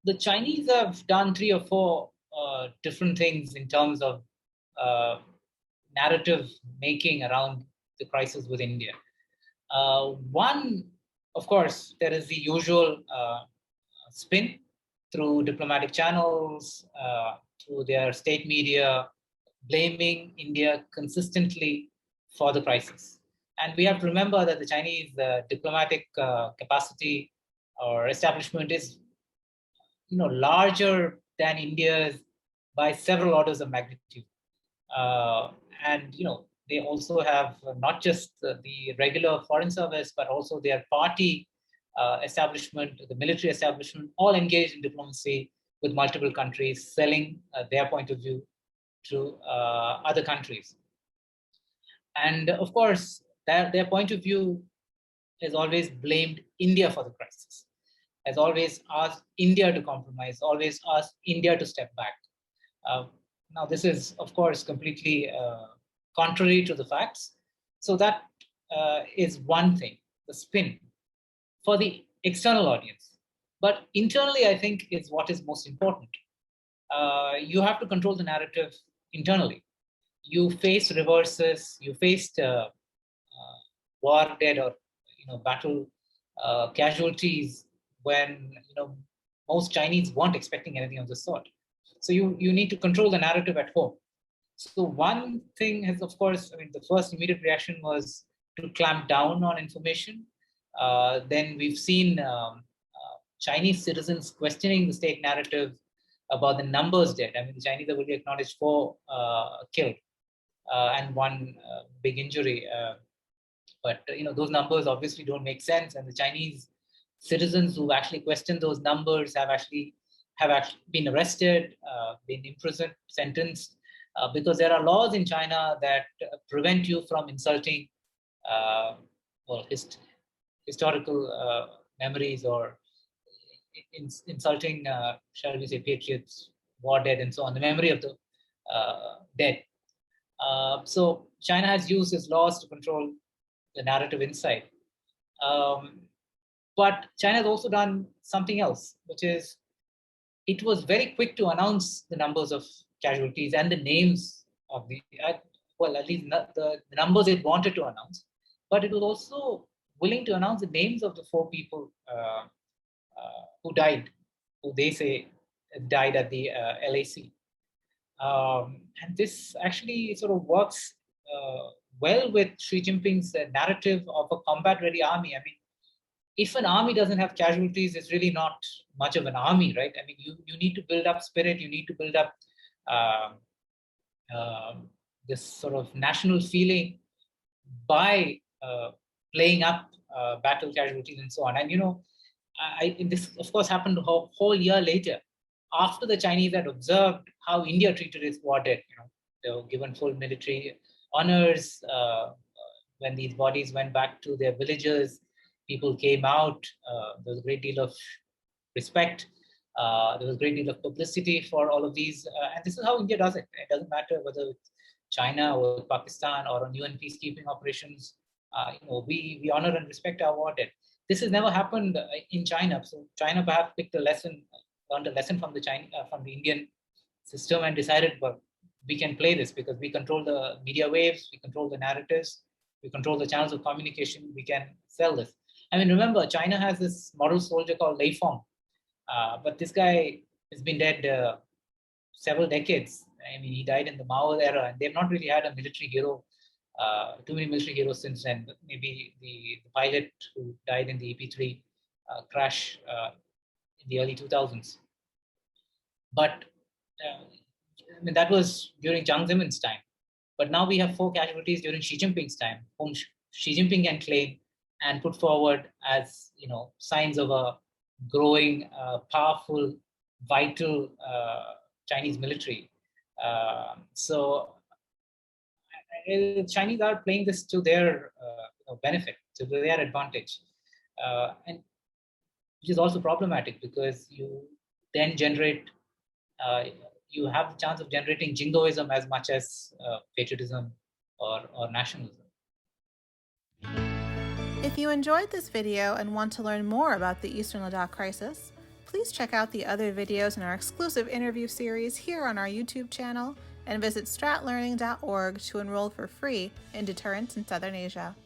the Chinese have done 3 or 4 different things in terms of narrative making around the crisis with India. One, of course, there is the usual spin through diplomatic channels, through their state media, blaming India consistently for the crisis. And we have to remember that the Chinese diplomatic capacity or establishment is, larger than India's by several orders of magnitude. And they also have not just the regular foreign service, but also their party establishment, the military establishment, all engaged in diplomacy with multiple countries, selling their point of view to other countries. And of course, their point of view has always blamed India for the crisis, has always asked India to compromise, always asked India to step back. Now, this is, of course, completely contrary to the facts. So that is one thing, the spin for the external audience. But internally, I think, is what is most important. You have to control the narrative internally. You face reverses, you faced war dead or battle casualties when most Chinese weren't expecting anything of the sort. So you need to control the narrative at home. So one thing is, of course, the first immediate reaction was to clamp down on information. Then we've seen Chinese citizens questioning the state narrative about the numbers dead. The Chinese have already acknowledged 4 killed and 1 big injury. But those numbers obviously don't make sense, and the Chinese citizens who actually questioned those numbers have actually been arrested, been imprisoned, sentenced, because there are laws in China that prevent you from insulting historical memories or insulting, shall we say, patriots, war dead, and so on, the memory of the dead. So China has used its laws to control the narrative inside. But China has also done something else, which is it was very quick to announce the numbers of casualties and the names of at least the numbers it wanted to announce. But it was also willing to announce the names of the 4 people who died, who they say died at the LAC. And this actually sort of works well with Xi Jinping's narrative of a combat-ready army. If an army doesn't have casualties, it's really not much of an army, right? You need to build up spirit. You need to build up this sort of national feeling by playing up battle casualties and so on. And this, of course, happened a whole year later, after the Chinese had observed how India treated its war dead. They were given full military honors when these bodies went back to their villages. People came out. There was a great deal of respect. There was a great deal of publicity for all of these. And this is how India does it. It doesn't matter whether it's China or Pakistan or on UN peacekeeping operations. We honor and respect our war dead. This has never happened in China. So China perhaps learned a lesson from the Indian system and decided, well, we can play this because we control the media waves, we control the narratives, we control the channels of communication, we can sell this. Remember, China has this model soldier called Lei Feng, but this guy has been dead several decades. He died in the Mao era, and they've not really had a military hero, too many military heroes since then. Maybe the pilot who died in the EP3 crash in the early 2000s. But that was during Jiang Zemin's time. But now we have 4 casualties during Xi Jinping's time, whom Xi Jinping can claim and put forward as signs of a growing, powerful, vital Chinese military. So Chinese are playing this to their benefit, to their advantage, and which is also problematic because you then generate. You have the chance of generating jingoism as much as patriotism or nationalism. If you enjoyed this video and want to learn more about the Eastern Ladakh crisis, Please check out the other videos in our exclusive interview series here on our YouTube channel and visit stratlearning.org to enroll for free in Deterrence in Southern Asia.